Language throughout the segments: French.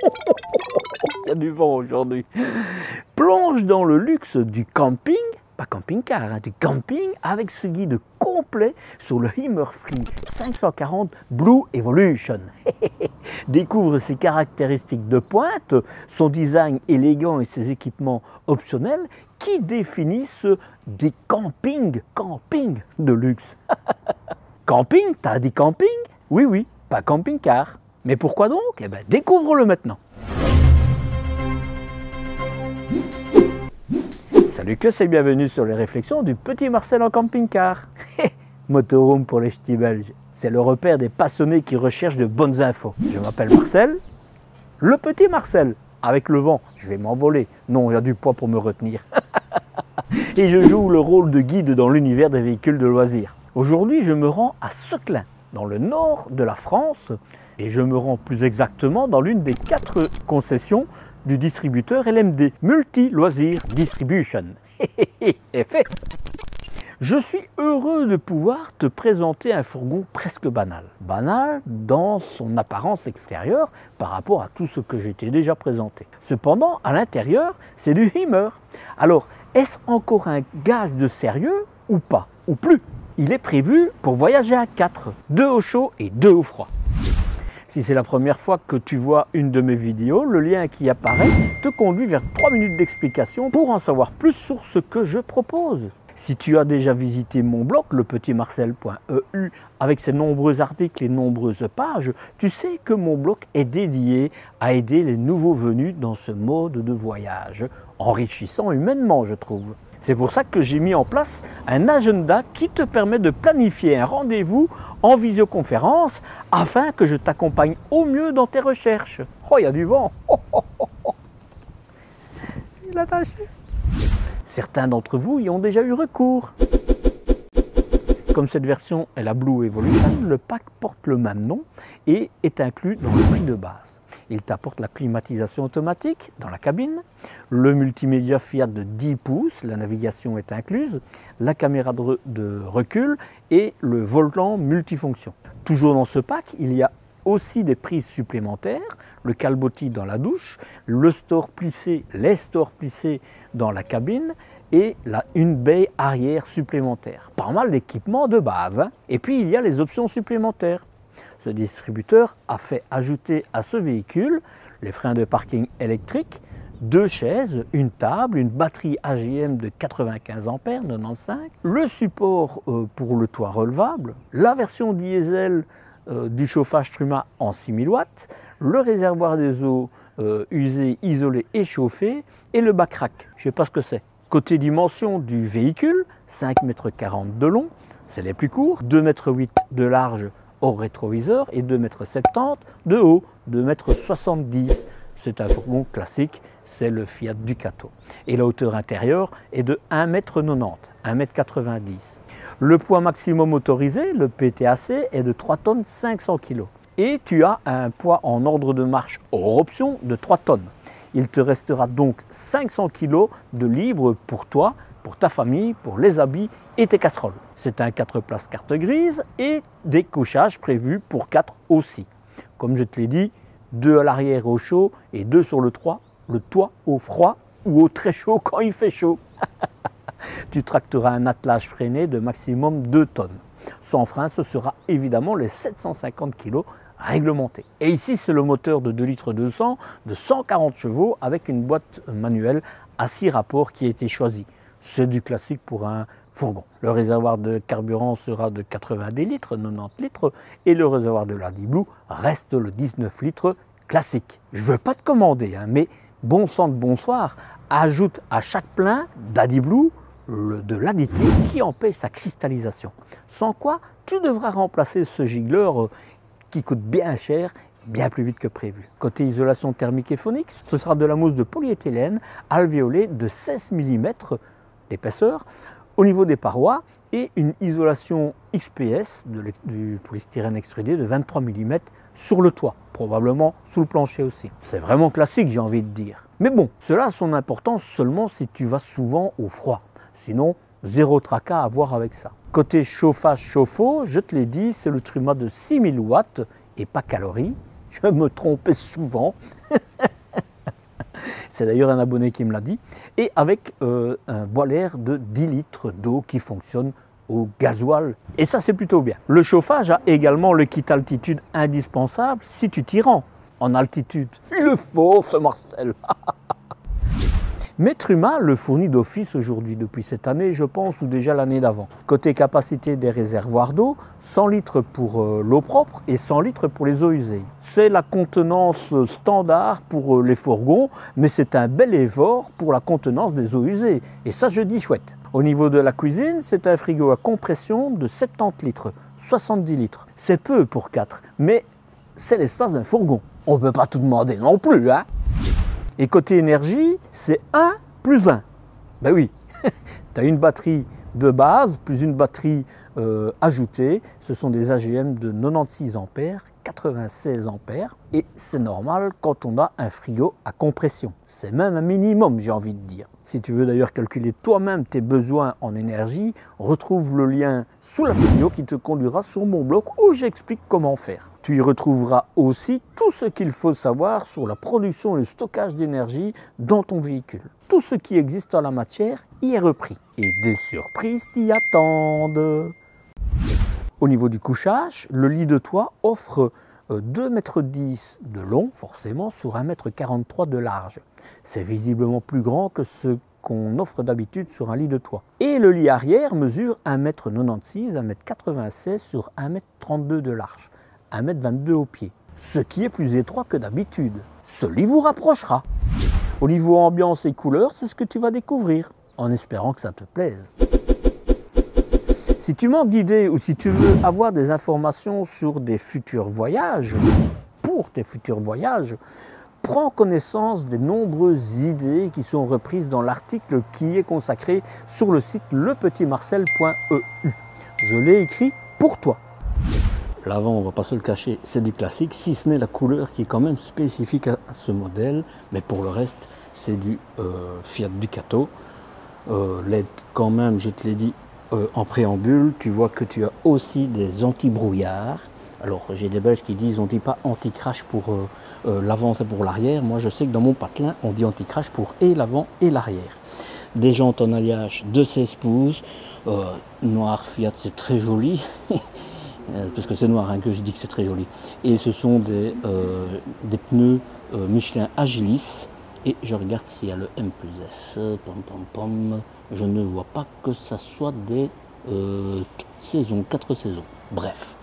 Il y a du vent aujourd'hui. Plonge dans le luxe du camping, pas camping-car, hein, du camping, avec ce guide complet sur le Hummer-Free 540 Blue Evolution. Découvre ses caractéristiques de pointe, son design élégant et ses équipements optionnels qui définissent des campings de luxe. Camping, t'as dit camping? Oui, oui, pas camping-car. Mais pourquoi donc? Eh bien, découvre-le maintenant. Salut que c'est, bienvenue sur les réflexions du petit Marcel en camping-car. Motorhome pour les ch'tis belges, c'est le repère des passionnés qui recherchent de bonnes infos. Je m'appelle Marcel, le petit Marcel. Avec le vent, je vais m'envoler. Non, il y a du poids pour me retenir. Et je joue le rôle de guide dans l'univers des véhicules de loisirs. Aujourd'hui, je me rends à Seclin, dans le nord de la France, et je me rends plus exactement dans l'une des 4 concessions du distributeur LMD, Multi Loisirs Distribution. Et fait. Je suis heureux de pouvoir te présenter un fourgon presque banal. Banal dans son apparence extérieure par rapport à tout ce que je t'ai déjà présenté. Cependant, à l'intérieur, c'est du Hummer. Alors, est-ce encore un gage de sérieux ou pas? Ou plus? Il est prévu pour voyager à 4, 2 au chaud et 2 au froid. Si c'est la première fois que tu vois une de mes vidéos, le lien qui apparaît te conduit vers 3 minutes d'explication pour en savoir plus sur ce que je propose. Si tu as déjà visité mon blog, lepetitmarcel.eu, avec ses nombreux articles et nombreuses pages, tu sais que mon blog est dédié à aider les nouveaux venus dans ce mode de voyage, enrichissant humainement, je trouve. C'est pour ça que j'ai mis en place un agenda qui te permet de planifier un rendez-vous en visioconférence afin que je t'accompagne au mieux dans tes recherches. Oh, il y a du vent. Il a taché. Certains d'entre vous y ont déjà eu recours. Comme cette version est la Blue Evolution, le pack porte le même nom et est inclus dans le prix de base. Il t'apporte la climatisation automatique dans la cabine, le multimédia Fiat de 10 pouces, la navigation est incluse, la caméra de recul et le volant multifonction. Toujours dans ce pack, il y a aussi des prises supplémentaires, le calbotis dans la douche, les stores plissés dans la cabine et une baie arrière supplémentaire. Pas mal d'équipements de base, hein. Et puis il y a les options supplémentaires. Ce distributeur a fait ajouter à ce véhicule les freins de parking électriques, 2 chaises, une table, une batterie AGM de 95 A 95, le support pour le toit relevable, la version diesel du chauffage Truma en 6000 watts, le réservoir des eaux usé, isolé et chauffé et le backrack. Je ne sais pas ce que c'est. Côté dimension du véhicule, 5,40 m de long, c'est les plus courts, 2,8 m de large au rétroviseur et 2,70 m de haut, 2,70 m. C'est un fourgon classique, c'est le Fiat Ducato. Et la hauteur intérieure est de 1,90 m, 1,90 m. Le poids maximum autorisé, le PTAC, est de 3 tonnes 500 kg. Et tu as un poids en ordre de marche hors option de 3 tonnes. Il te restera donc 500 kg de libre pour toi, pour ta famille, pour les habits et tes casseroles. C'est un 4 places carte grise et des couchages prévus pour 4 aussi. Comme je te l'ai dit, 2 à l'arrière au chaud et 2 sur le toit au froid ou au très chaud quand il fait chaud. Tu tracteras un attelage freiné de maximum 2 tonnes. Sans frein, ce sera évidemment les 750 kg réglementés. Et ici, c'est le moteur de 2 litres 200 de 140 chevaux avec une boîte manuelle à 6 rapports qui a été choisie. C'est du classique pour un fourgon. Le réservoir de carburant sera de 90 litres, 90 litres et le réservoir de l'AdiBlue reste le 19 litres classique. Je ne veux pas te commander, hein, mais bon sang de bonsoir, ajoute à chaque plein d'AdiBlue de l'additif qui empêche sa cristallisation. Sans quoi, tu devras remplacer ce gicleur qui coûte bien cher, bien plus vite que prévu. Côté isolation thermique et phonique, ce sera de la mousse de polyéthylène alvéolée de 16 mm d'épaisseur au niveau des parois et une isolation XPS du polystyrène extrudé de 23 mm sur le toit, probablement sous le plancher aussi. C'est vraiment classique, j'ai envie de dire. Mais bon, cela a son importance seulement si tu vas souvent au froid. Sinon, zéro tracas à avoir avec ça. Côté chauffage chauffe-eau, je te l'ai dit, c'est le Truma de 6000 watts et pas calories. Je me trompais souvent. C'est d'ailleurs un abonné qui me l'a dit. Et avec un boiler de 10 litres d'eau qui fonctionne au gasoil. Et ça, c'est plutôt bien. Le chauffage a également le kit altitude indispensable si tu t'y rends en altitude. Il le faut, ce Marcel. Metruma le fournit d'office aujourd'hui, depuis cette année, je pense, ou déjà l'année d'avant. Côté capacité des réservoirs d'eau, 100 litres pour l'eau propre et 100 litres pour les eaux usées. C'est la contenance standard pour les fourgons, mais c'est un bel effort pour la contenance des eaux usées. Et ça, je dis chouette. Au niveau de la cuisine, c'est un frigo à compression de 70 litres, 70 litres. C'est peu pour 4, mais c'est l'espace d'un fourgon. On ne peut pas tout demander non plus, hein. Et côté énergie, c'est 1 plus 1. Ben oui, tu as une batterie de base plus une batterie ajoutée. Ce sont des AGM de 96 ampères, 96 ampères. Et c'est normal quand on a un frigo à compression. C'est même un minimum, j'ai envie de dire. Si tu veux d'ailleurs calculer toi-même tes besoins en énergie, retrouve le lien sous la vidéo qui te conduira sur mon blog où j'explique comment faire. Tu y retrouveras aussi tout ce qu'il faut savoir sur la production et le stockage d'énergie dans ton véhicule. Tout ce qui existe en la matière y est repris. Et des surprises t'y attendent. Au niveau du couchage, le lit de toit offre 2,10 m de long, forcément, sur 1,43 m de large. C'est visiblement plus grand que ce qu'on offre d'habitude sur un lit de toit. Et le lit arrière mesure 1,96 m, 1,96 m sur 1,32 m de large, 1,22 m au pied, ce qui est plus étroit que d'habitude. Ce lit vous rapprochera. Au niveau ambiance et couleur, c'est ce que tu vas découvrir, en espérant que ça te plaise. Si tu manques d'idées ou si tu veux avoir des informations sur des futurs voyages, pour tes futurs voyages, prends connaissance des nombreuses idées qui sont reprises dans l'article qui est consacré sur le site lepetitmarcel.eu. Je l'ai écrit pour toi. L'avant, on ne va pas se le cacher, c'est du classique, si ce n'est la couleur qui est quand même spécifique à ce modèle, mais pour le reste, c'est du Fiat Ducato. LED quand même, je te l'ai dit, en préambule, tu vois que tu as aussi des anti-brouillard. Alors j'ai des Belges qui disent on ne dit pas anti-crash pour l'avant et pour l'arrière. Moi je sais que dans mon patelin on dit anti-crash pour et l'avant et l'arrière. Des jantes en alliage de 16 pouces, noir Fiat, c'est très joli, parce que c'est noir hein, que je dis que c'est très joli. Et ce sont des pneus Michelin Agilis. Et je regarde s'il y a le M plus S, je ne vois pas que ça soit des saisons, 4 saisons. Bref,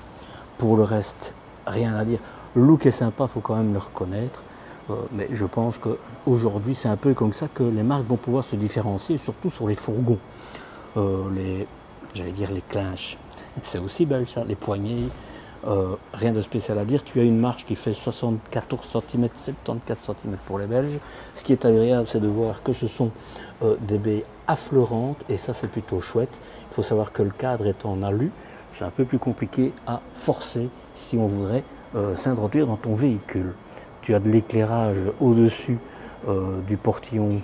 pour le reste, rien à dire. Le look est sympa, il faut quand même le reconnaître. Mais je pense qu'aujourd'hui, c'est un peu comme ça que les marques vont pouvoir se différencier, surtout sur les fourgons. J'allais dire les clinches, c'est aussi belge ça, les poignées. Rien de spécial à dire, tu as une marche qui fait 74 cm, 74 cm pour les Belges. Ce qui est agréable, c'est de voir que ce sont des baies affleurantes et ça c'est plutôt chouette. Il faut savoir que le cadre est en alu, c'est un peu plus compliqué à forcer si on voudrait s'introduire dans ton véhicule. Tu as de l'éclairage au-dessus du portillon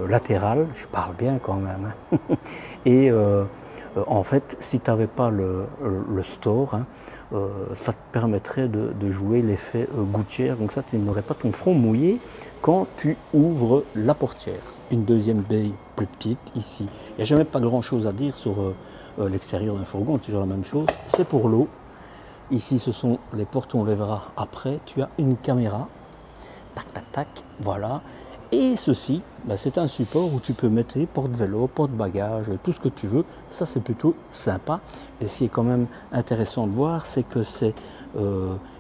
latéral, je parle bien quand même, hein. Et en fait, si tu n'avais pas le store, hein, ça te permettrait de jouer l'effet gouttière, donc ça tu n'aurais pas ton front mouillé quand tu ouvres la portière. Une deuxième baie plus petite ici. Il n'y a jamais pas grand chose à dire sur l'extérieur d'un fourgon, c'est toujours la même chose. C'est pour l'eau. Ici ce sont les portes, on les verra après. Tu as une caméra, tac tac tac, voilà. Et ceci, ben, c'est un support où tu peux mettre porte-vélo, porte-bagages, tout ce que tu veux. Ça, c'est plutôt sympa. Et ce qui est quand même intéressant de voir, c'est que c'est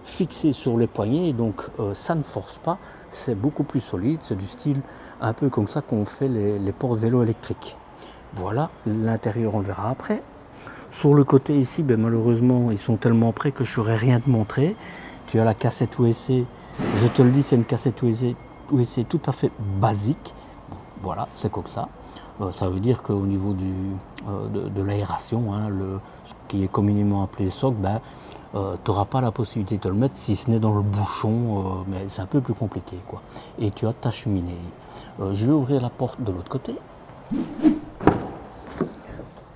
fixé sur les poignets, donc ça ne force pas. C'est beaucoup plus solide. C'est du style un peu comme ça qu'on fait les porte-vélo électriques. Voilà, l'intérieur, on le verra après. Sur le côté ici, ben, malheureusement, ils sont tellement près que je ne saurais rien te montrer. Tu as la cassette USB. Je te le dis, c'est une cassette USB tout à fait basique. Bon, voilà, c'est comme ça. Ça veut dire qu'au niveau de l'aération, hein, ce qui est communément appelé soc, ben, tu n'auras pas la possibilité de te le mettre si ce n'est dans le bouchon, mais c'est un peu plus compliqué, quoi. Et tu as ta cheminée. Je vais ouvrir la porte de l'autre côté.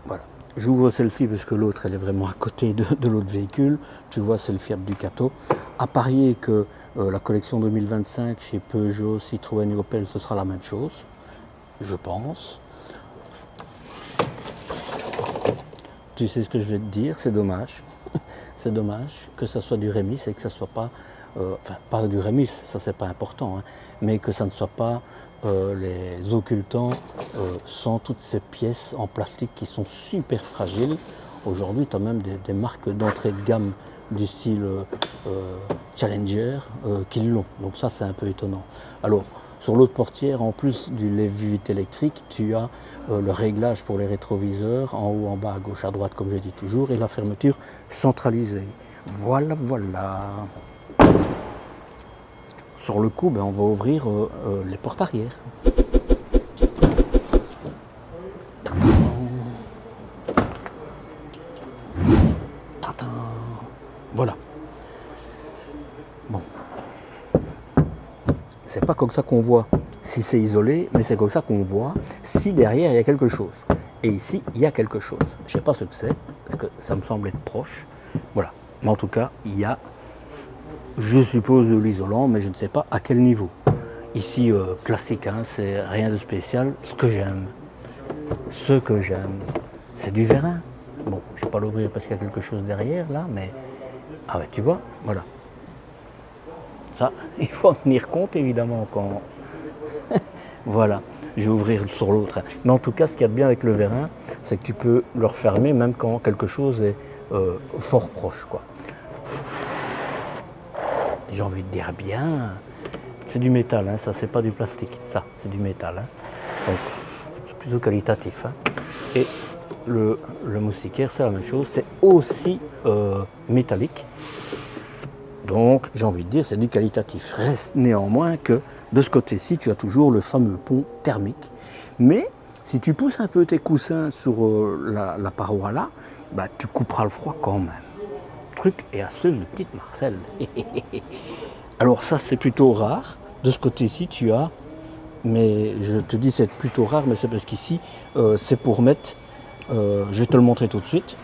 Voilà. J'ouvre celle-ci parce que l'autre elle est vraiment à côté de l'autre véhicule. Tu vois, c'est le Fiat Ducato. à parier que la collection 2025 chez Peugeot, Citroën et Opel, ce sera la même chose, je pense. Tu sais ce que je vais te dire, c'est dommage. C'est dommage que ça soit du Remis et que ça soit pas, enfin pas du Remis, ça c'est pas important, hein, mais que ça ne soit pas les occultants sans toutes ces pièces en plastique qui sont super fragiles. Aujourd'hui, tu as même des marques d'entrée de gamme du style Challenger qui l'ont, donc ça c'est un peu étonnant. Alors, sur l'autre portière, en plus du lève-vite électrique, tu as le réglage pour les rétroviseurs, en haut, en bas, à gauche, à droite, comme je dis toujours, et la fermeture centralisée. Voilà, voilà. Sur le coup, ben, on va ouvrir les portes arrière. Voilà. Bon. C'est pas comme ça qu'on voit si c'est isolé, mais c'est comme ça qu'on voit si derrière il y a quelque chose. Et ici, il y a quelque chose. Je sais pas ce que c'est, parce que ça me semble être proche. Voilà. Mais en tout cas, il y a, je suppose, de l'isolant, mais je ne sais pas à quel niveau. Ici, classique, hein, c'est rien de spécial. Ce que j'aime, c'est du vérin. Bon, je ne vais pas l'ouvrir parce qu'il y a quelque chose derrière, là, mais... Ah ouais, tu vois, voilà. Ça, il faut en tenir compte, évidemment, quand... Voilà, je vais ouvrir sur l'autre. Mais en tout cas, ce qu'il y a de bien avec le vérin, c'est que tu peux le refermer même quand quelque chose est fort proche, quoi. J'ai envie de dire bien... C'est du métal, hein, ça, c'est pas du plastique. Ça, c'est du métal. Hein. Donc, c'est plutôt qualitatif. Hein. Et le moustiquaire, c'est la même chose. C'est aussi métallique. Donc, j'ai envie de dire, c'est du qualitatif. Reste néanmoins que de ce côté-ci, tu as toujours le fameux pont thermique. Mais, si tu pousses un peu tes coussins sur la paroi là, bah, tu couperas le froid quand même. Truc et astuce de petite Marcel. Alors ça, c'est plutôt rare. De ce côté-ci, tu as, mais je te dis c'est plutôt rare, mais c'est parce qu'ici, c'est pour mettre, je vais te le montrer tout de suite.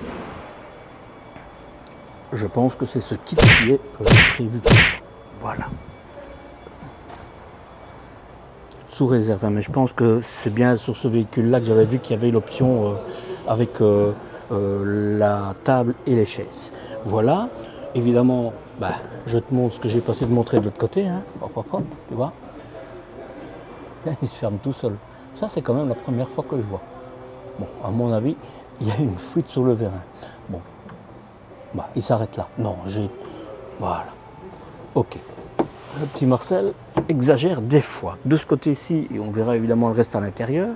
Je pense que c'est ce kit qui est prévu pour. Voilà. Sous réserve, hein, mais je pense que c'est bien sur ce véhicule-là que j'avais vu qu'il y avait l'option avec la table et les chaises. Voilà. Évidemment, bah, je te montre ce que j'ai passé de montrer de l'autre côté. Hein. Hop, hop, hop, tu vois. Il se ferme tout seul. Ça, c'est quand même la première fois que je vois. Bon, à mon avis, il y a une fuite sur le vérin. Bon, bah, il s'arrête là. Non, j'ai... Voilà. Ok. Le petit Marcel exagère des fois. De ce côté-ci, et on verra évidemment le reste à l'intérieur.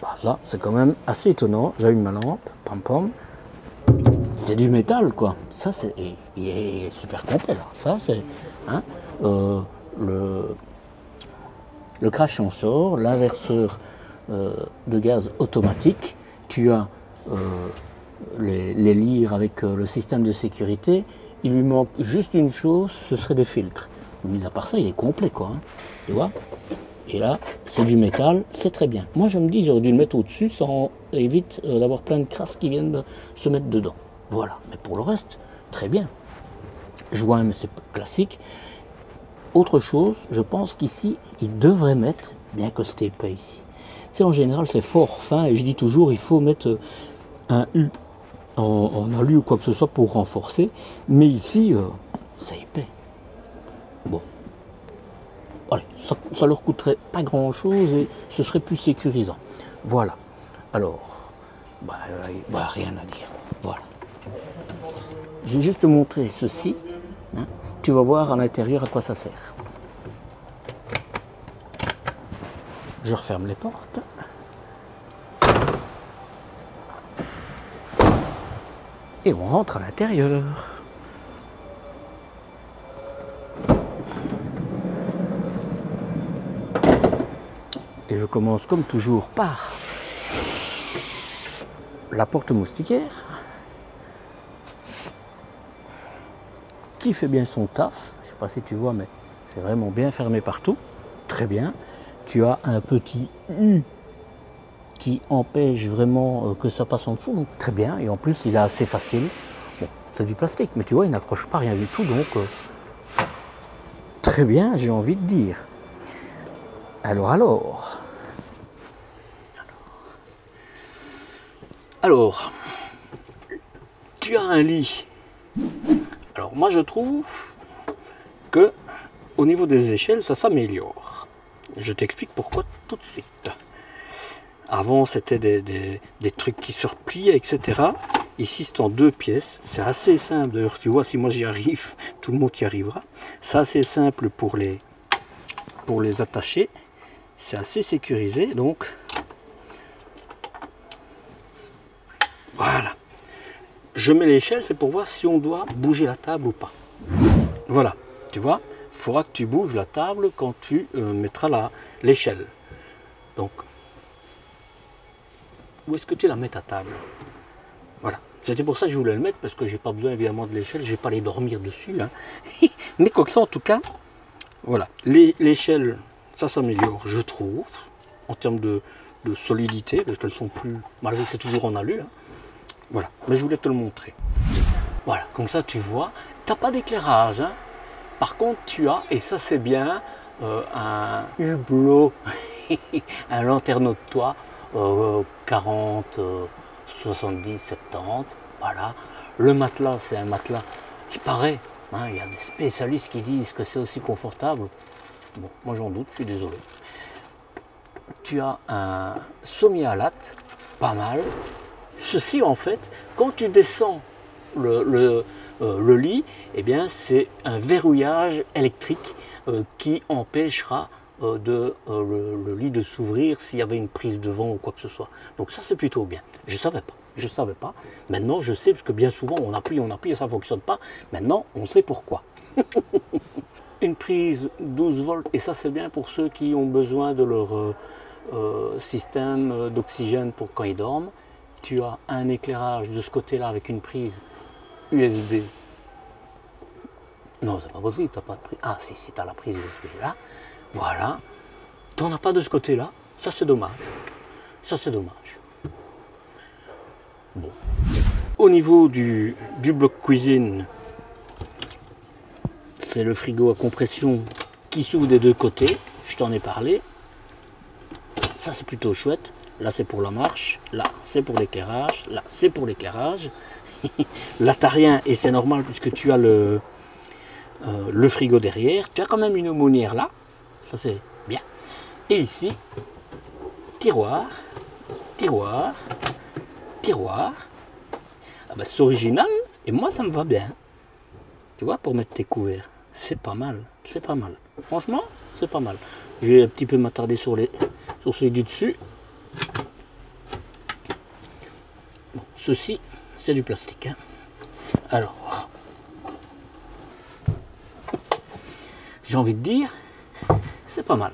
Bah, là, c'est quand même assez étonnant. J'allume ma lampe. Pam, pam. C'est du métal, quoi. Ça, c'est... Il est super complet, là. Ça, c'est... Hein, le crash en sort, l'inverseur de gaz automatique. Tu as les lyres avec le système de sécurité. Il lui manque juste une chose, ce serait des filtres. Mis à part ça, il est complet, quoi. Hein, tu vois. Et là, c'est du métal, c'est très bien. Moi, je me dis, j'aurais dû le mettre au-dessus, ça évite d'avoir plein de crasses qui viennent se mettre dedans. Voilà. Mais pour le reste, très bien. Joint, mais c'est classique. Autre chose, je pense qu'ici, il devrait mettre, bien que ce n'était pas ici. Tu sais, en général, c'est fort fin, et je dis toujours, il faut mettre un U en alu ou quoi que ce soit pour renforcer. Mais ici, c'est épais. Bon. Allez, ça leur coûterait pas grand-chose et ce serait plus sécurisant. Voilà. Alors, rien à dire. Voilà. Je vais juste te montrer ceci. Hein. Tu vas voir à l'intérieur à quoi ça sert. Je referme les portes. Et on rentre à l'intérieur. Et je commence comme toujours par la porte moustiquaire qui fait bien son taf. Je ne sais pas si tu vois, mais c'est vraiment bien fermé partout. Très bien. Tu as un petit U qui empêche vraiment que ça passe en dessous. Donc très bien. Et en plus, il est assez facile. Bon, c'est du plastique, mais tu vois, il n'accroche pas rien du tout, donc très bien, j'ai envie de dire. Alors, tu as un lit. Alors moi je trouve que au niveau des échelles, ça s'améliore. Je t'explique pourquoi tout de suite. Avant c'était des trucs qui se repliaient, etc. Ici c'est en 2 pièces, c'est assez simple. D'ailleurs tu vois, si moi j'y arrive, tout le monde y arrivera. C'est assez simple pour les attacher. C'est assez sécurisé, donc voilà. Je mets l'échelle, c'est pour voir si on doit bouger la table ou pas. Voilà, tu vois, il faudra que tu bouges la table quand tu mettras l'échelle. Donc, où est-ce que tu la mets ta table? Voilà, c'était pour ça que je voulais le mettre, parce que j'ai pas besoin évidemment de l'échelle, je vais pas aller dormir dessus. Hein. Mais quoi que ça, en tout cas, voilà, l'échelle, ça s'améliore, je trouve, en termes de solidité, parce qu'elles sont plus, malgré que c'est toujours en alu. Hein. Voilà, mais je voulais te le montrer. Voilà, comme ça tu vois, tu n'as pas d'éclairage. Hein. Par contre, tu as, et ça c'est bien, un hublot, un lanterneau de toit, 40, 70, 70. Voilà, le matelas, c'est un matelas, il paraît, hein, il y a des spécialistes qui disent que c'est aussi confortable. Bon, moi j'en doute, je suis désolé. Tu as un sommier à latte, pas mal. Ceci en fait, quand tu descends le lit, eh bien c'est un verrouillage électrique qui empêchera le lit de s'ouvrir s'il y avait une prise de vent ou quoi que ce soit. Donc ça c'est plutôt bien. Je savais pas. Maintenant je sais, parce que bien souvent on appuie et ça ne fonctionne pas. Maintenant on sait pourquoi. Une prise 12 volts, et ça c'est bien pour ceux qui ont besoin de leur système d'oxygène pour quand ils dorment. Tu as un éclairage de ce côté-là avec une prise USB. Non, c'est pas possible, tu n'as pas de prise. Ah, si, tu as la prise USB là. Voilà. Tu n'en as pas de ce côté-là. Ça, c'est dommage. Ça, c'est dommage. Bon. Au niveau du bloc cuisine, c'est le frigo à compression qui s'ouvre des deux côtés. Je t'en ai parlé. Ça, c'est plutôt chouette. Là, c'est pour la marche. Là, c'est pour l'éclairage. Là, c'est pour l'éclairage. Là, tu n'as rien et c'est normal puisque tu as le frigo derrière. Tu as quand même une aumônière là. Ça, c'est bien. Et ici, tiroir, tiroir, tiroir. Ah ben, c'est original et moi, ça me va bien. Tu vois, pour mettre tes couverts. C'est pas mal. C'est pas mal. Franchement, c'est pas mal. Je vais un petit peu m'attarder sur celui du dessus. Bon, ceci, c'est du plastique. Hein. Alors, j'ai envie de dire, c'est pas mal.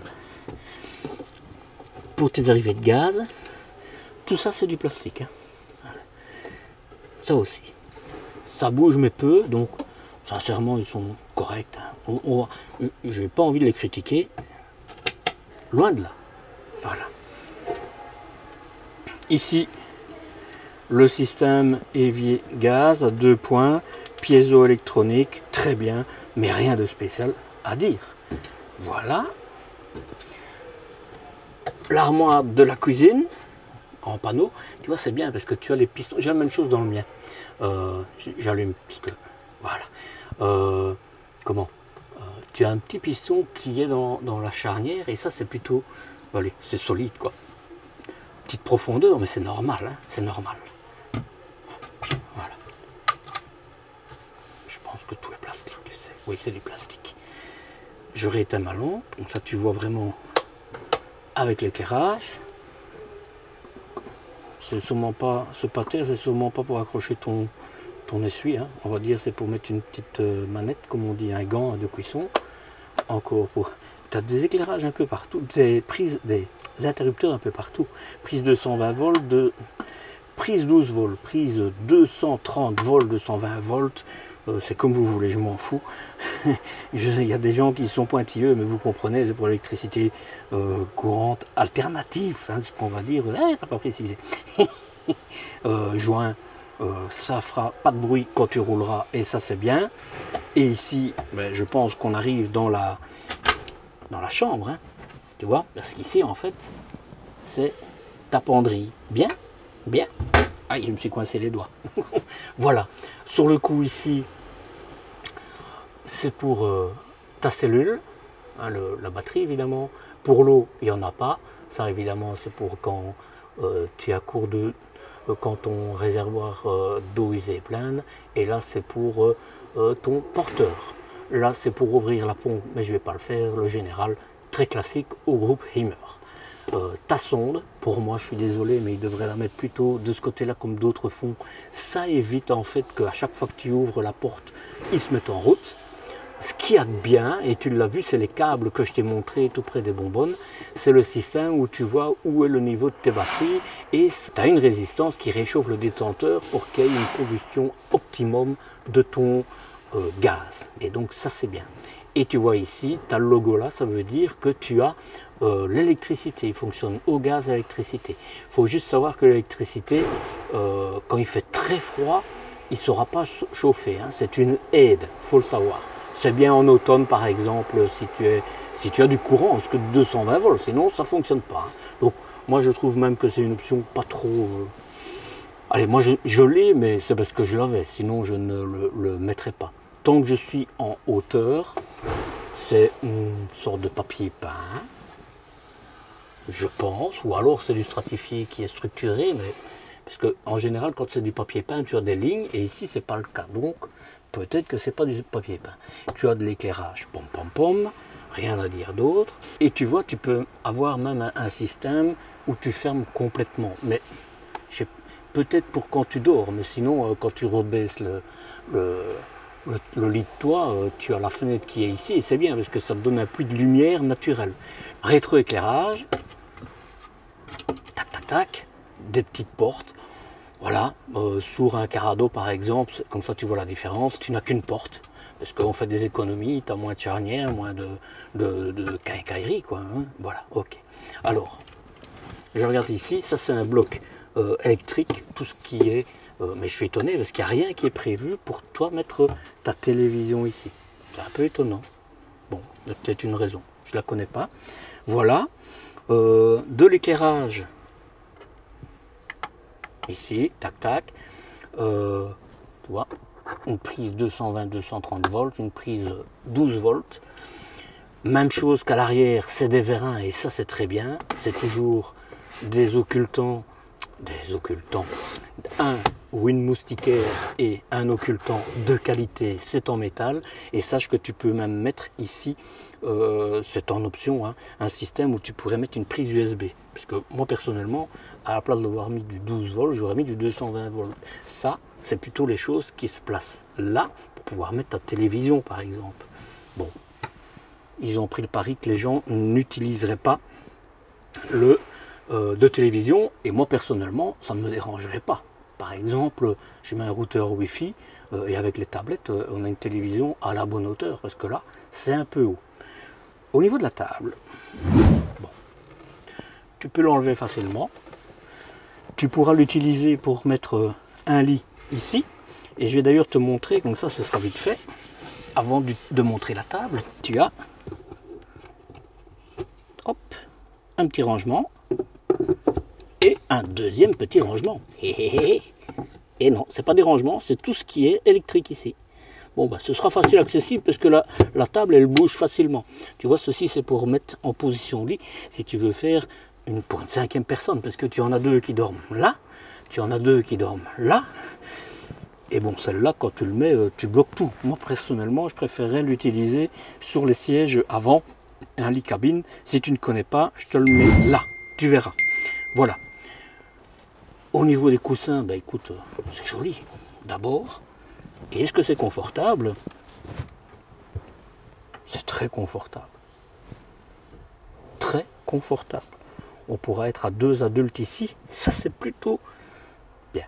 Pour tes arrivées de gaz, tout ça, c'est du plastique. Hein. Voilà. Ça aussi. Ça bouge mais peu, donc sincèrement, ils sont corrects. Hein. J'ai pas envie de les critiquer. Loin de là. Voilà. Ici, le système évier gaz à 2 points, piézoélectronique, très bien, mais rien de spécial à dire. Voilà. L'armoire de la cuisine, grand panneau, tu vois, c'est bien parce que tu as les pistons. J'ai la même chose dans le mien. J'allume parce que voilà. Tu as un petit piston qui est dans la charnière et ça, c'est plutôt, allez, c'est solide quoi. Petite profondeur, mais c'est normal, hein, c'est normal. Voilà. Je pense que tout est plastique, tu sais. Oui, c'est du plastique. Je rééteins ma lampe, comme ça tu vois vraiment avec l'éclairage. C'est sûrement pas, ce pâté, c'est sûrement pas pour accrocher ton essuie. Hein. On va dire c'est pour mettre une petite manette, comme on dit, un gant de cuisson. Encore pour. Tu as des éclairages un peu partout, des prises, des interrupteurs un peu partout. Prise 220 volts, prise 12 volts, prise 230 volts, 220 volts. C'est comme vous voulez, je m'en fous. Il y a des gens qui sont pointilleux, mais vous comprenez, c'est pour l'électricité courante alternative, hein, ce qu'on va dire. T'as pas précisé. Joint Ça fera pas de bruit quand tu rouleras et ça c'est bien. Et ici, ben, je pense qu'on arrive dans la chambre, hein, tu vois, parce qu'ici en fait c'est ta penderie. Bien, bien. Aïe, je me suis coincé les doigts. Voilà. Sur le coup ici, c'est pour ta cellule, hein, la batterie évidemment. Pour l'eau, il n'y en a pas. Ça évidemment c'est pour quand tu es à court de... quand ton réservoir d'eau est plein. Et là c'est pour ton porteur. Là c'est pour ouvrir la pompe, mais je ne vais pas le faire. Le général, très classique au groupe Haimer. Ta sonde, pour moi je suis désolé, mais il devrait la mettre plutôt de ce côté là comme d'autres font. Ça évite en fait qu'à chaque fois que tu ouvres la porte, il se mette en route. Ce qu'il y a de bien, et tu l'as vu, c'est les câbles que je t'ai montré tout près des bonbonnes. C'est le système où tu vois où est le niveau de tes batteries et tu as une résistance qui réchauffe le détenteur pour qu'il y ait une combustion optimum de ton gaz. Et donc ça c'est bien. Et tu vois ici, tu as le logo là, ça veut dire que tu as l'électricité. Il fonctionne au gaz à l'électricité. Il faut juste savoir que l'électricité, quand il fait très froid, il ne sera pas chauffé. Hein. C'est une aide, il faut le savoir. C'est bien en automne par exemple si tu as du courant, parce que 220 volts, sinon ça ne fonctionne pas. Hein. Donc moi je trouve même que c'est une option pas trop... Allez, moi je l'ai, mais c'est parce que je l'avais, sinon je ne le mettrais pas. Tant que je suis en hauteur, c'est une sorte de papier peint, je pense, ou alors c'est du stratifié qui est structuré, mais parce qu'en général quand c'est du papier peint, tu as des lignes, et ici c'est pas le cas, donc peut-être que c'est pas du papier peint. Tu as de l'éclairage, pom pom pom, rien à dire d'autre, et tu vois, tu peux avoir même un système où tu fermes complètement, mais peut-être pour quand tu dors, mais sinon quand tu rebaisses le lit de toit, tu as la fenêtre qui est ici, et c'est bien parce que ça te donne un plus de lumière naturelle. Rétroéclairage, tac tac tac, des petites portes, voilà, sur un carado par exemple, comme ça tu vois la différence, tu n'as qu'une porte, parce qu'on fait des économies, tu as moins de charnières, moins de quincaillerie, quoi, hein. Voilà, ok. Alors, je regarde ici, ça c'est un bloc électrique, tout ce qui est... mais je suis étonné parce qu'il n'y a rien qui est prévu pour toi mettre ta télévision ici. C'est un peu étonnant. Bon, il y a peut-être une raison, je ne la connais pas. Voilà, de l'éclairage. Ici, tac tac. Tu vois, une prise 220-230 volts, une prise 12 volts. Même chose qu'à l'arrière, c'est des vérins et ça c'est très bien. C'est toujours des occultants, un ou une moustiquaire et un occultant de qualité, c'est en métal. Et sache que tu peux même mettre ici, c'est en option, hein, un système où tu pourrais mettre une prise USB. Parce que moi personnellement, à la place d'avoir mis du 12 volts, j'aurais mis du 220 volts. Ça, c'est plutôt les choses qui se placent là pour pouvoir mettre ta télévision par exemple. Bon, ils ont pris le pari que les gens n'utiliseraient pas le de télévision, et moi personnellement ça ne me dérangerait pas. Par exemple, je mets un routeur Wi-Fi et avec les tablettes on a une télévision à la bonne hauteur, parce que là c'est un peu haut. Au niveau de la table, bon, tu peux l'enlever facilement, tu pourras l'utiliser pour mettre un lit ici, et je vais d'ailleurs te montrer, comme ça ce sera vite fait. Avant de montrer la table, tu as hop, un petit rangement et un deuxième petit rangement. Et non, c'est pas des rangements, c'est tout ce qui est électrique ici. Bon, bah, ce sera facile accessible parce que la table elle bouge facilement. Tu vois, ceci c'est pour mettre en position lit si tu veux faire pour une cinquième personne, parce que tu en as deux qui dorment là, tu en as deux qui dorment là. Et bon, celle-là, quand tu le mets, tu bloques tout. Moi, personnellement, je préférerais l'utiliser sur les sièges avant un lit cabine. Si tu ne connais pas, je te le mets là. Tu verras. Voilà. Au niveau des coussins, bah écoute, c'est joli, d'abord. Et est-ce que c'est confortable? C'est très confortable. Très confortable. On pourra être à deux adultes ici. Ça, c'est plutôt bien.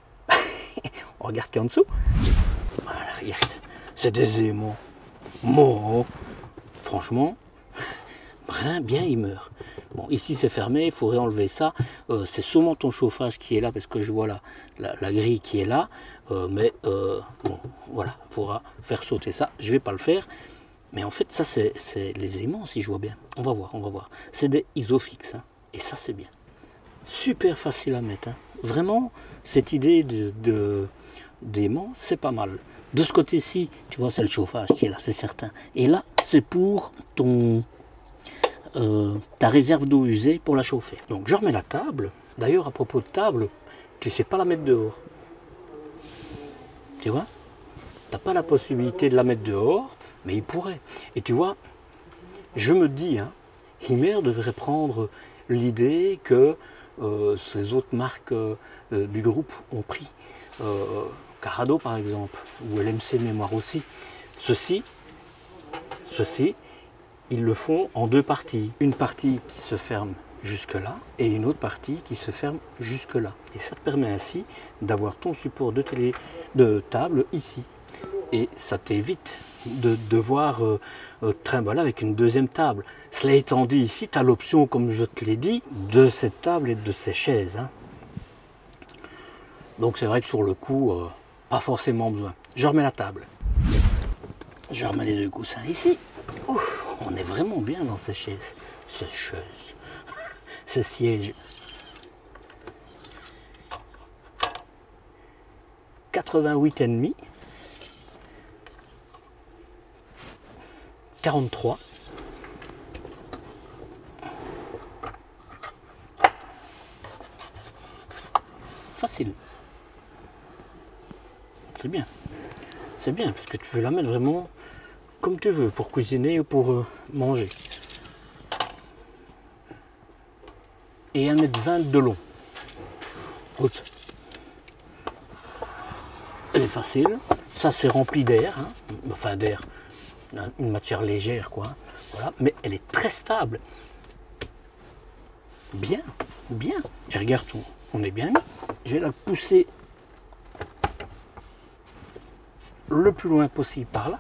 On regarde qu'il y a en dessous. Voilà, regarde. C'est des aimants. Franchement, rien, bien il meurt. Bon, ici c'est fermé, il faut réenlever ça. C'est sûrement ton chauffage qui est là, parce que je vois la grille qui est là. Bon, voilà, il faudra faire sauter ça. Je vais pas le faire. Mais en fait, ça, c'est les éléments, si je vois bien. On va voir, on va voir. C'est des isofix, hein, et ça, c'est bien. Super facile à mettre. Hein. Vraiment, cette idée d'aimant, c'est pas mal. De ce côté-ci, tu vois, c'est le chauffage qui est là, c'est certain. Et là, c'est pour ta réserve d'eau usée pour la chauffer. Donc, je remets la table. D'ailleurs, à propos de table, tu sais pas la mettre dehors. Tu vois? Tu n'as pas la possibilité de la mettre dehors. Mais il pourrait. Et tu vois, je me dis, hein, Himmer devrait prendre l'idée que ces autres marques du groupe ont pris. Carado par exemple, ou LMC Mémoire aussi. Ceci, ils le font en deux parties. Une partie qui se ferme jusque là et une autre partie qui se ferme jusque là. Et ça te permet ainsi d'avoir ton support de table ici. Et ça t'évite de devoir trimballer avec une deuxième table. Cela étant dit, ici, tu as l'option, comme je te l'ai dit, de cette table et de ces chaises. Hein. Donc c'est vrai que sur le coup, pas forcément besoin. Je remets la table. Je remets les deux coussins ici. Ouf, on est vraiment bien dans ces chaises. Ces chaises. Ces sièges. 88,5. 43. Facile. C'est bien. C'est bien, parce que tu peux la mettre vraiment comme tu veux, pour cuisiner ou pour manger. Et 1,20 m de long. Écoute. Elle est facile. Ça, c'est rempli d'air. Hein. Enfin, d'air. Une matière légère, quoi. Voilà. Mais elle est très stable. Bien, bien. Et regarde, on est bien mis. Je vais la pousser le plus loin possible par là.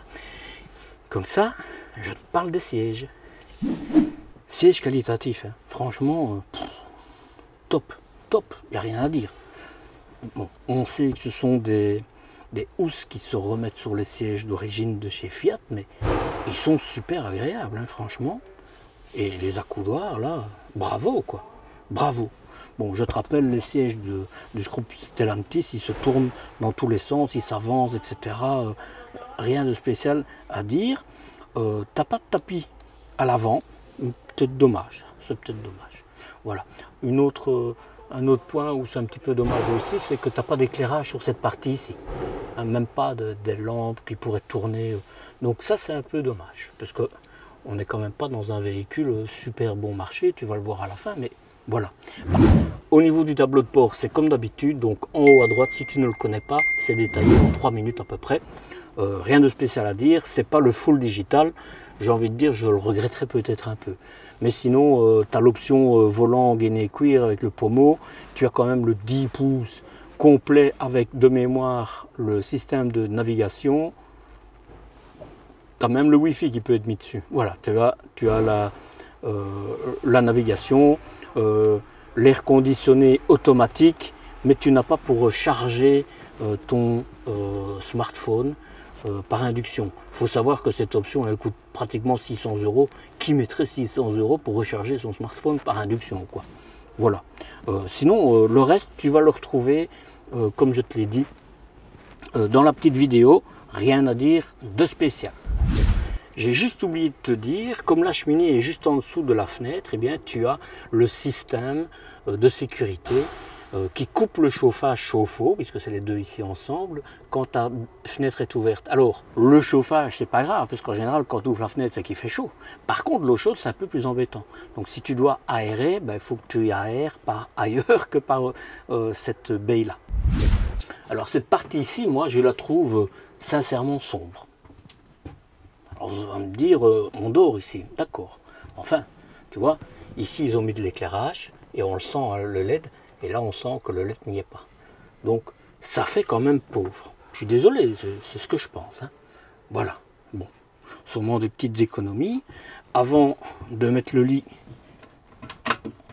Comme ça, je te parle des sièges. Sièges qualitatifs. Hein. Franchement, top, top. Il n'y a rien à dire. Bon, on sait que ce sont des housses qui se remettent sur les sièges d'origine de chez Fiat, mais ils sont super agréables, hein, franchement. Et les accoudoirs, là, bravo, quoi. Bravo. Bon, je te rappelle, les sièges du groupe Stellantis, ils se tournent dans tous les sens, ils s'avancent, etc. Rien de spécial à dire. T'as pas de tapis à l'avant, peut-être dommage. C'est peut-être dommage. Voilà. Un autre point où c'est un petit peu dommage aussi, c'est que tu n'as pas d'éclairage sur cette partie ici. Hein, même pas des lampes qui pourraient tourner. Donc ça, c'est un peu dommage. Parce que on n'est quand même pas dans un véhicule super bon marché. Tu vas le voir à la fin, mais voilà. Au niveau du tableau de bord, c'est comme d'habitude. Donc en haut à droite, si tu ne le connais pas, c'est détaillé en 3 minutes à peu près. Rien de spécial à dire. C'est pas le full digital. J'ai envie de dire, je le regretterais peut-être un peu. Mais sinon, tu as l'option volant gainé cuir avec le pommeau. Tu as quand même le 10 pouces complet avec de mémoire le système de navigation. Tu as même le Wi-Fi qui peut être mis dessus. Voilà, tu as la navigation, l'air conditionné automatique, mais tu n'as pas pour charger ton smartphone par induction. Il faut savoir que cette option, elle coûte pratiquement 600 €. Qui mettrait 600 € pour recharger son smartphone par induction, quoi. Voilà. Sinon, le reste, tu vas le retrouver, comme je te l'ai dit, dans la petite vidéo. Rien à dire de spécial. J'ai juste oublié de te dire, comme la cheminée est juste en dessous de la fenêtre, eh bien, tu as le système de sécurité qui coupe le chauffage chauffe-eau, puisque c'est les deux ici ensemble, quand ta fenêtre est ouverte. Alors, le chauffage, c'est pas grave, parce qu'en général, quand tu ouvres la fenêtre, c'est qu'il fait chaud. Par contre, l'eau chaude, c'est un peu plus embêtant. Donc, si tu dois aérer, il faut que tu y aères par ailleurs que par cette baie-là. Alors, cette partie ici, moi, je la trouve sincèrement sombre. Alors, vous allez me dire, on dort ici, d'accord. Enfin, tu vois, ici, ils ont mis de l'éclairage, et on le sent, hein, le LED, et là, on sent que le LED n'y est pas. Donc, ça fait quand même pauvre. Je suis désolé, c'est ce que je pense. Hein. Voilà. Bon. sûrement des petites économies. Avant de mettre le lit,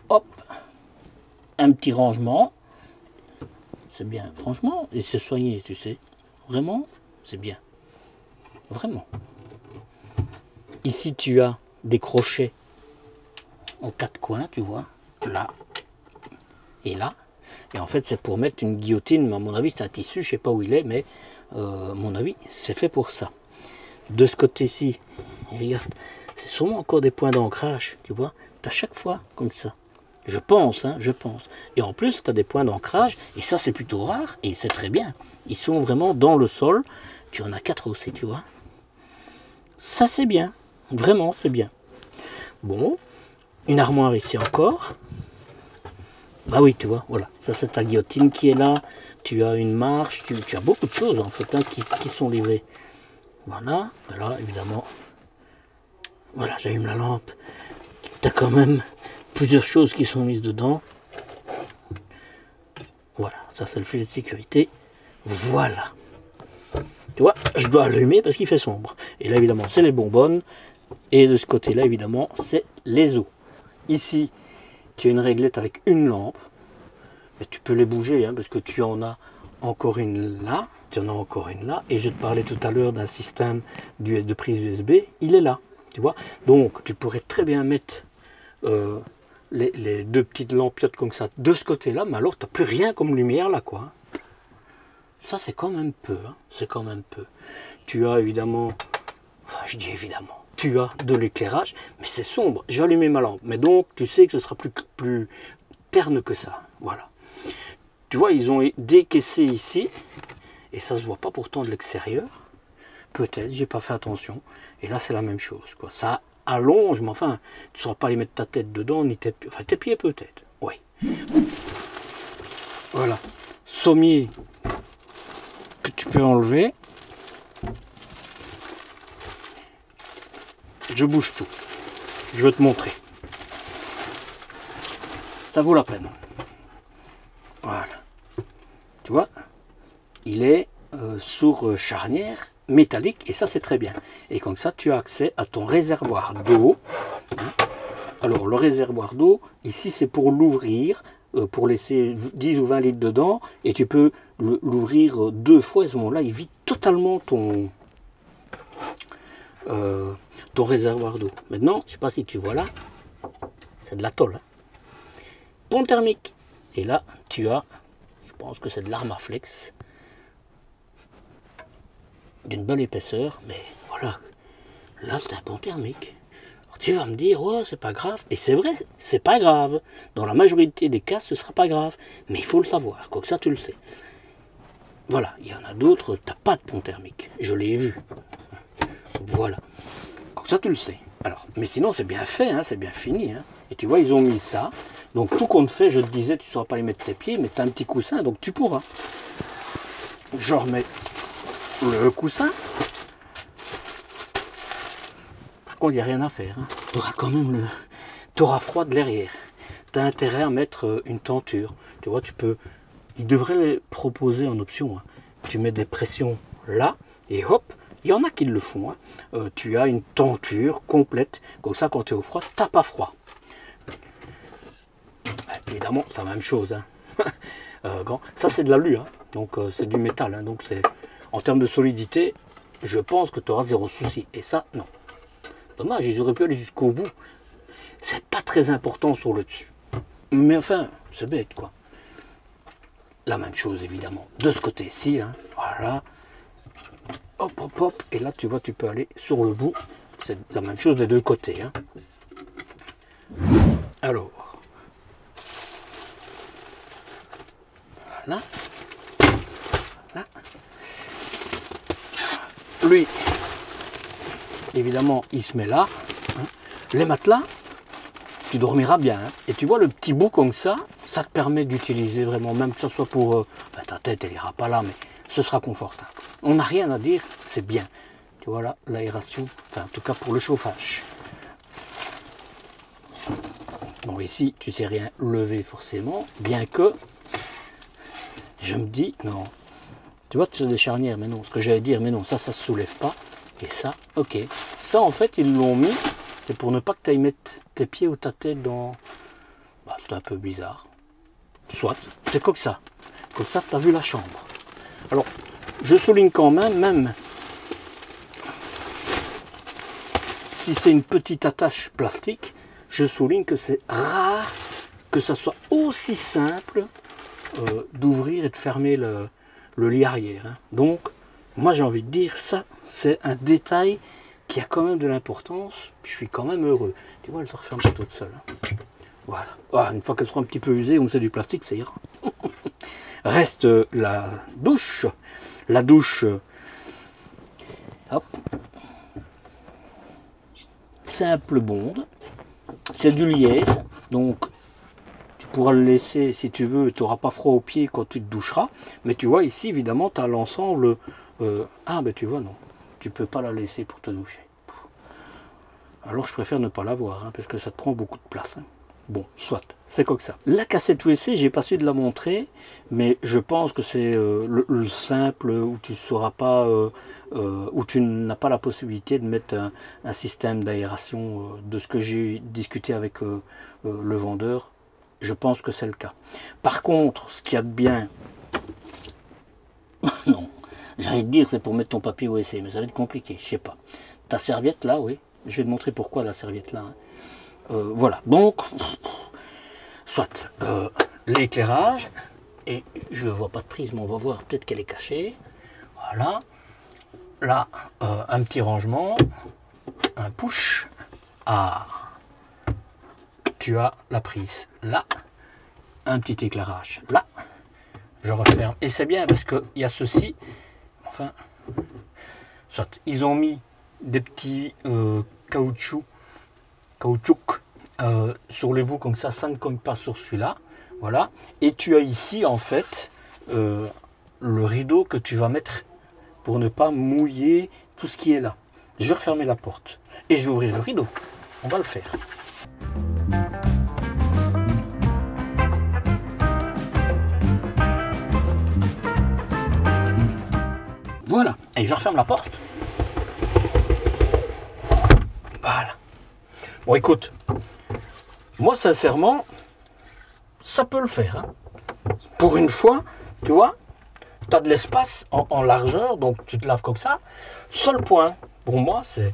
hop, un petit rangement. C'est bien, franchement, et c'est soigné, tu sais. Vraiment, c'est bien. Vraiment. Ici, tu as des crochets en 4 coins, tu vois. Là et là. Et en fait, c'est pour mettre une guillotine. Mais à mon avis, c'est un tissu, je ne sais pas où il est, mais à mon avis, c'est fait pour ça. De ce côté-ci, regarde, c'est sûrement encore des points d'ancrage, tu vois. Tu as chaque fois comme ça. Je pense, hein, je pense. Et en plus, tu as des points d'ancrage, et ça, c'est plutôt rare, et c'est très bien. Ils sont vraiment dans le sol. Tu en as 4 aussi, tu vois. Ça, c'est bien. Vraiment, c'est bien. Bon, une armoire ici encore. Bah oui, tu vois, voilà. Ça, c'est ta guillotine qui est là. Tu as une marche, tu as beaucoup de choses, en fait, hein, qui sont livrées. Voilà, là, évidemment. Voilà, j'allume la lampe. Tu as quand même plusieurs choses qui sont mises dedans. Voilà, ça, c'est le filet de sécurité. Voilà. Tu vois, je dois allumer parce qu'il fait sombre. Et là, évidemment, c'est les bonbonnes. Et de ce côté-là, évidemment, c'est les os. Ici, tu as une réglette avec une lampe. Mais tu peux les bouger, hein, parce que tu en as encore une là. Tu en as encore une là. Et je te parlais tout à l'heure d'un système de prise USB. Il est là, tu vois. Donc, tu pourrais très bien mettre les 2 petites lampiottes comme ça de ce côté-là. Mais alors, tu n'as plus rien comme lumière là, quoi. Ça, c'est quand même peu, hein. C'est quand même peu. Tu as évidemment, enfin je dis évidemment, tu as de l'éclairage, mais c'est sombre. Je vais allumer ma lampe, mais donc tu sais que ce sera plus terne que ça. Voilà. Tu vois, ils ont décaissé ici, et ça se voit pas pourtant de l'extérieur. Peut-être, j'ai pas fait attention. Et là, c'est la même chose, quoi. Ça allonge, mais enfin, tu ne sauras pas aller mettre ta tête dedans, ni tes pieds. Enfin, tes pieds peut-être, oui. Voilà. Sommier que tu peux enlever. Je bouge tout. Je vais te montrer. Ça vaut la peine. Voilà. Tu vois, il est sur charnière métallique et ça c'est très bien. Et comme ça tu as accès à ton réservoir d'eau. Alors le réservoir d'eau, ici c'est pour l'ouvrir, pour laisser 10 ou 20 litres dedans, et tu peux l'ouvrir 2 fois, à ce moment-là il vide totalement ton réservoir d'eau. Maintenant, je ne sais pas si tu vois là, c'est de la tôle. Hein. Pont thermique. Et là, tu as, je pense que c'est de l'Armaflex, d'une belle épaisseur, mais voilà, là c'est un pont thermique. Alors, tu vas me dire, oh, c'est pas grave, et c'est vrai, c'est pas grave. Dans la majorité des cas, ce sera pas grave, mais il faut le savoir, comme ça tu le sais. Voilà, il y en a d'autres, tu n'as pas de pont thermique, je l'ai vu. Voilà, comme ça tu le sais. Alors, mais sinon c'est bien fait, hein, c'est bien fini. Hein. Et tu vois, ils ont mis ça. Donc tout compte fait, je te disais, tu ne sauras pas les mettre tes pieds, mais tu as un petit coussin, donc tu pourras. Je remets le coussin. Par contre, il n'y a rien à faire. Hein. Tu auras quand même tu auras froid de derrière. Tu as intérêt à mettre une tenture. Tu vois, tu peux. Ils devraient les proposer en option. Hein. Tu mets des pressions là, et hop, il y en a qui le font. Hein. Tu as une tenture complète. Comme ça, quand tu es au froid, tu n'as pas froid. Évidemment, c'est la même chose. Hein. Ça, c'est de l'alu, hein. Donc c'est du métal. Hein. Donc en termes de solidité, je pense que tu auras zéro souci. Et ça, non. Dommage, ils auraient pu aller jusqu'au bout. C'est pas très important sur le dessus. Mais enfin, c'est bête, quoi. La même chose, évidemment. De ce côté-ci, hein. Voilà. Hop, hop, hop. Et là, tu vois, tu peux aller sur le bout. C'est la même chose des deux côtés. Hein. Alors. Voilà. Voilà. Lui, évidemment, il se met là. Hein. Les matelas, tu dormiras bien. Hein. Et tu vois, le petit bout comme ça, ça te permet d'utiliser vraiment, même que ce soit pour... ta tête, elle ira pas là, mais ce sera confortable. On n'a rien à dire, c'est bien. Tu vois là, l'aération, enfin en tout cas pour le chauffage. Bon, ici, tu sais rien lever forcément, bien que... Je me dis, non. Tu vois, tu as des charnières, mais non. Ce que j'allais dire, mais non, ça se soulève pas. Et ça, ok. Ça, en fait, ils l'ont mis, c'est pour ne pas que tu ailles mettre tes pieds ou ta tête dans... Bah, c'est un peu bizarre. Soit, c'est comme ça. Comme ça, tu as vu la chambre. Alors, je souligne quand même si c'est une petite attache plastique, je souligne que c'est rare que ça soit aussi simple d'ouvrir et de fermer le lit arrière. Hein. Donc, moi j'ai envie de dire, ça, c'est un détail qui a quand même de l'importance. Je suis quand même heureux. Tu vois, elle se referme pas toute seule. Hein. Voilà. Ah, une fois qu'elle sera un petit peu usée, ou c'est du plastique, ça ira. Reste la douche. La douche, hop, simple bonde. C'est du liège, donc tu pourras le laisser si tu veux, tu n'auras pas froid aux pieds quand tu te doucheras. Mais tu vois ici, évidemment, tu as l'ensemble. Ah, ben tu vois, non, tu peux pas la laisser pour te doucher. Alors je préfère ne pas l'avoir, hein, parce que ça te prend beaucoup de place. Hein. Bon, soit, c'est comme ça. La cassette USB, j'ai pas su de la montrer, mais je pense que c'est le simple où tu sauras pas, où tu n'as pas la possibilité de mettre un système d'aération. De ce que j'ai discuté avec le vendeur, je pense que c'est le cas. Par contre, ce qu'il y a de bien, non, j'allais te dire c'est pour mettre ton papier OSC, mais ça va être compliqué, je sais pas. Ta serviette là, oui, je vais te montrer pourquoi la serviette là. Hein. Voilà, donc, soit l'éclairage, et je vois pas de prise, mais on va voir, peut-être qu'elle est cachée. Voilà, là, un petit rangement, un push. Ah, tu as la prise là, un petit éclairage là. Je referme, et c'est bien parce qu'il y a ceci, enfin, soit, ils ont mis des petits caoutchouc sur les bouts comme ça ne cogne pas sur celui-là, voilà. Et tu as ici en fait le rideau que tu vas mettre pour ne pas mouiller tout ce qui est là. Je vais refermer la porte et je vais ouvrir le rideau. On va le faire. Voilà, et je referme la porte. Voilà. Bon, écoute, moi, sincèrement, ça peut le faire. Hein. Pour une fois, tu vois, tu as de l'espace en largeur, donc tu te laves comme ça. Seul point, pour moi, c'est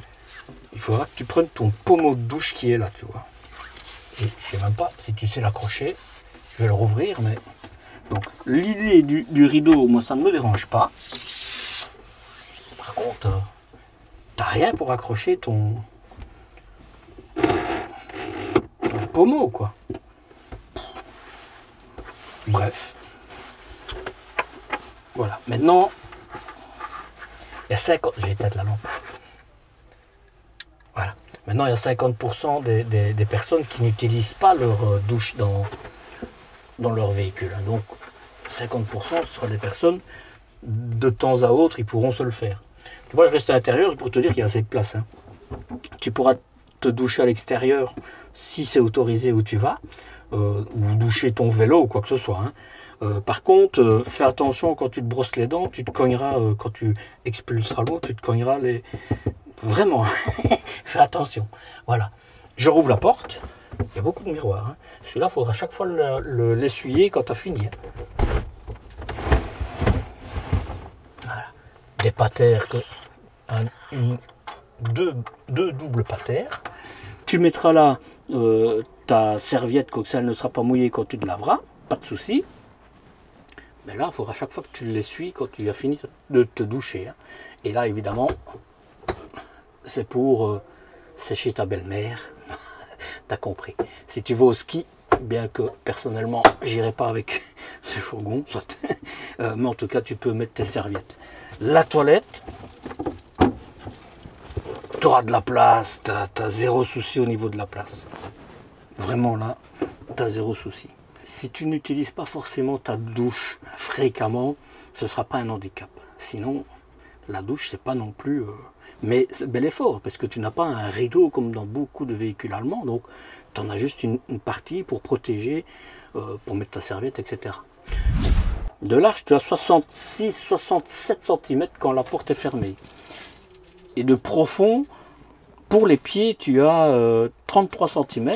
il faudra que tu prennes ton pommeau de douche qui est là, tu vois. Et je sais même pas si tu sais l'accrocher. Je vais le rouvrir, mais... Donc, l'idée du rideau, moi, ça ne me dérange pas. Par contre, t'as rien pour accrocher ton pommeau, quoi. Bref. Voilà. Maintenant, il y a 50... Je vais éteindre la lampe. Voilà. Maintenant, il y a 50% des personnes qui n'utilisent pas leur douche dans leur véhicule. Donc, 50%, ce sera des personnes, de temps à autre, ils pourront se le faire. Tu vois, je reste à l'intérieur pour te dire qu'il y a assez de place. Hein. Tu pourras te doucher à l'extérieur si c'est autorisé où tu vas, ou doucher ton vélo ou quoi que ce soit. Hein. Par contre, fais attention quand tu te brosses les dents, tu te cogneras, quand tu expulseras l'eau, tu te cogneras les... Vraiment, fais attention. Voilà. Je rouvre la porte. Il y a beaucoup de miroirs. Hein. Celui-là, il faudra chaque fois l'essuyer quand tu as fini. Hein. Voilà. Des patères, deux doubles patères. Tu mettras là ta serviette, comme ça elle ne sera pas mouillée quand tu te laveras. Pas de souci. Mais là, il faudra chaque fois que tu l'essuies quand tu as fini de te doucher. Hein. Et là, évidemment, c'est pour sécher ta belle-mère. T'as compris. Si tu vas au ski, bien que personnellement, j'irai pas avec ce fourgon, mais en tout cas, tu peux mettre tes serviettes. La toilette, tu auras de la place, tu as zéro souci au niveau de la place. Vraiment là, tu as zéro souci. Si tu n'utilises pas forcément ta douche fréquemment, ce ne sera pas un handicap. Sinon, la douche, c'est pas non plus... Mais c'est bel effort, parce que tu n'as pas un rideau comme dans beaucoup de véhicules allemands, donc tu en as juste une partie pour protéger, pour mettre ta serviette, etc. De large, tu as 66-67 cm quand la porte est fermée. Et de profond, pour les pieds, tu as 33 cm.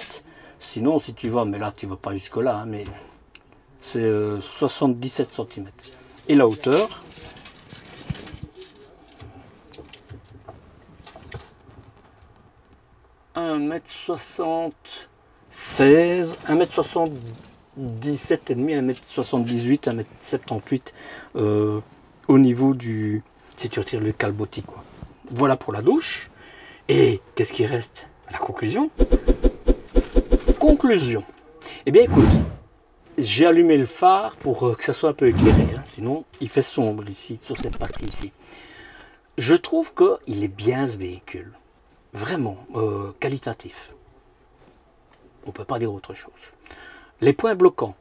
Sinon, si tu vas, mais là, tu ne vas pas jusque-là, hein, mais c'est 77 cm. Et la hauteur, un mètre 76, 1m77 et demi, 1m78, 1m78 au niveau du, si tu retires le calbotis, quoi. Voilà pour la douche. Et qu'est-ce qui reste? La conclusion. Conclusion. Eh bien écoute, j'ai allumé le phare pour que ça soit un peu éclairé, hein, sinon il fait sombre ici, sur cette partie ici. Je trouve qu'il est bien ce véhicule, vraiment qualitatif. On ne peut pas dire autre chose. Les points bloquants,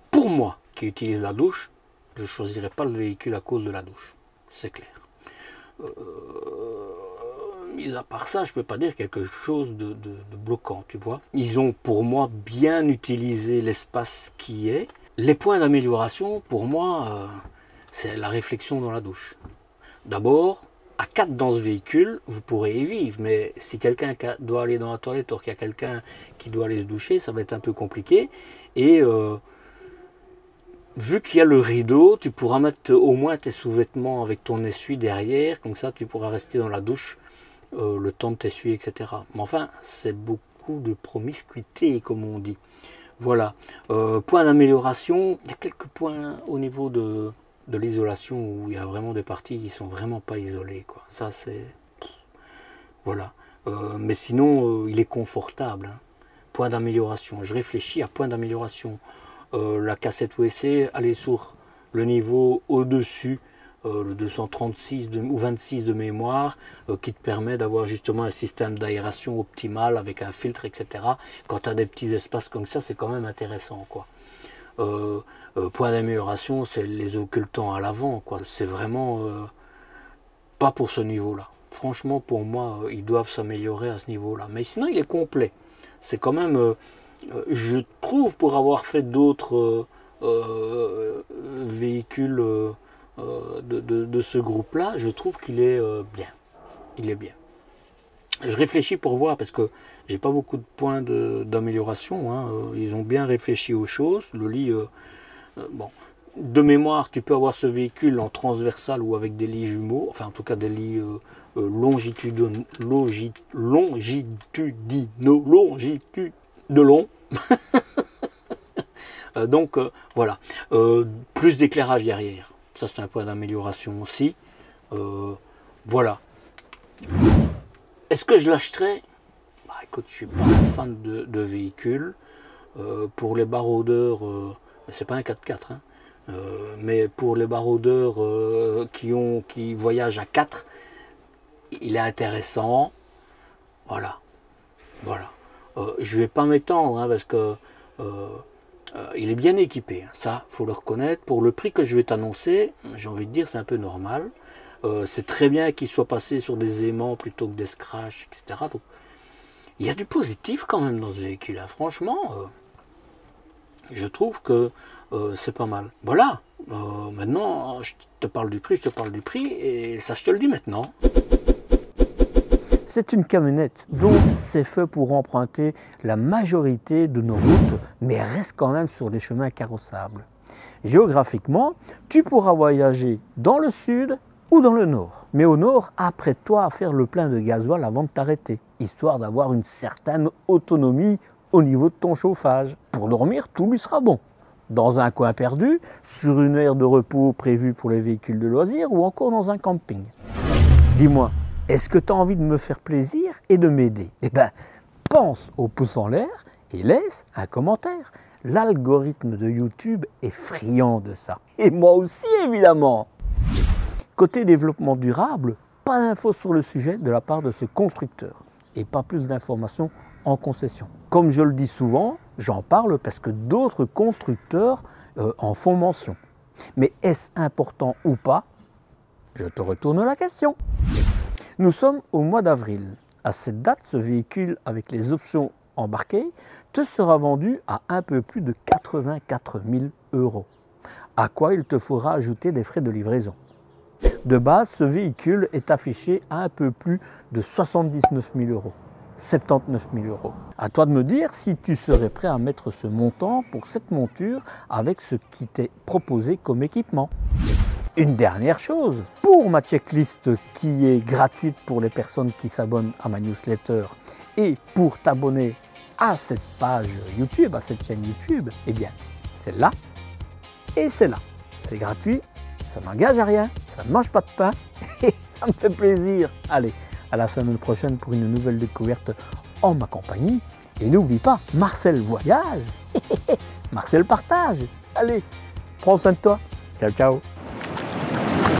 pour moi qui utilise la douche, je ne choisirais pas le véhicule à cause de la douche, c'est clair. Mis à part ça, je ne peux pas dire quelque chose de bloquant, tu vois. Ils ont pour moi bien utilisé l'espace qui est. Les points d'amélioration, pour moi, c'est la réflexion dans la douche. D'abord, à 4 dans ce véhicule, vous pourrez y vivre, mais si quelqu'un doit aller dans la toilette, or qu'il y a quelqu'un qui doit aller se doucher, ça va être un peu compliqué. Et vu qu'il y a le rideau, tu pourras mettre au moins tes sous-vêtements avec ton essuie derrière, comme ça tu pourras rester dans la douche le temps de t'essuyer, etc. Mais enfin, c'est beaucoup de promiscuité, comme on dit. Voilà. Point d'amélioration, il y a quelques points au niveau de l'isolation où il y a vraiment des parties qui sont vraiment pas isolées, quoi. Ça, c'est... Voilà. Mais sinon, il est confortable, hein. Point d'amélioration. Je réfléchis à point d'amélioration. La cassette USB, aller sur le niveau au-dessus, le 236 ou 26 de mémoire, qui te permet d'avoir justement un système d'aération optimal avec un filtre, etc. Quand tu as des petits espaces comme ça, c'est quand même intéressant, quoi. Point d'amélioration, c'est les occultants à l'avant, quoi. C'est vraiment pas pour ce niveau-là. Franchement, pour moi, ils doivent s'améliorer à ce niveau-là. Mais sinon, il est complet. C'est quand même... je trouve, pour avoir fait d'autres véhicules de ce groupe-là, je trouve qu'il est bien. Il est bien. Je réfléchis pour voir, parce que j'ai pas beaucoup de points d'amélioration, hein. Ils ont bien réfléchi aux choses. Le lit, bon, de mémoire, tu peux avoir ce véhicule en transversal ou avec des lits jumeaux, enfin en tout cas des lits longitudinaux, de long. Donc voilà, plus d'éclairage derrière, ça c'est un point d'amélioration aussi. Voilà. Est-ce que je l'achèterais? Bah écoute, je suis pas un fan de véhicules. Pour les baroudeurs, c'est pas un 4x4, hein, mais pour les baroudeurs qui voyagent à 4, il est intéressant. Voilà. Voilà. Je vais pas m'étendre, hein, parce que il est bien équipé, hein. Ça, faut le reconnaître. Pour le prix que je vais t'annoncer, j'ai envie de dire, c'est un peu normal. C'est très bien qu'il soit passé sur des aimants plutôt que des scratchs, etc. Donc, il y a du positif quand même dans ce véhicule, hein. Franchement, je trouve que c'est pas mal. Voilà. Maintenant, je te parle du prix, et ça, je te le dis maintenant. C'est une camionnette, donc c'est fait pour emprunter la majorité de nos routes, mais reste quand même sur des chemins carrossables. Géographiquement, tu pourras voyager dans le sud ou dans le nord. Mais au nord, apprête-toi à faire le plein de gasoil avant de t'arrêter, histoire d'avoir une certaine autonomie au niveau de ton chauffage. Pour dormir, tout lui sera bon. Dans un coin perdu, sur une aire de repos prévue pour les véhicules de loisirs ou encore dans un camping. Dis-moi, est-ce que tu as envie de me faire plaisir et de m'aider? Eh bien, pense au pouce en l'air et laisse un commentaire. L'algorithme de YouTube est friand de ça. Et moi aussi, évidemment. Côté développement durable, pas d'infos sur le sujet de la part de ce constructeur. Et pas plus d'informations en concession. Comme je le dis souvent, j'en parle parce que d'autres constructeurs en font mention. Mais est-ce important ou pas? Je te retourne la question. Nous sommes au mois d'avril. À cette date, ce véhicule avec les options embarquées te sera vendu à un peu plus de 84 000 €. À quoi il te faudra ajouter des frais de livraison. De base, ce véhicule est affiché à un peu plus de 79 000 euros. 79 000 euros. À toi de me dire si tu serais prêt à mettre ce montant pour cette monture avec ce qui t'est proposé comme équipement. Une dernière chose, pour ma checklist qui est gratuite pour les personnes qui s'abonnent à ma newsletter et pour t'abonner à cette page YouTube, à cette chaîne YouTube, eh bien, c'est là et c'est là. C'est gratuit, ça n'engage à rien, ça ne mange pas de pain et ça me fait plaisir. Allez, à la semaine prochaine pour une nouvelle découverte en ma compagnie. Et n'oublie pas, Marcel voyage, Marcel partage. Allez, prends soin de toi. Ciao, ciao.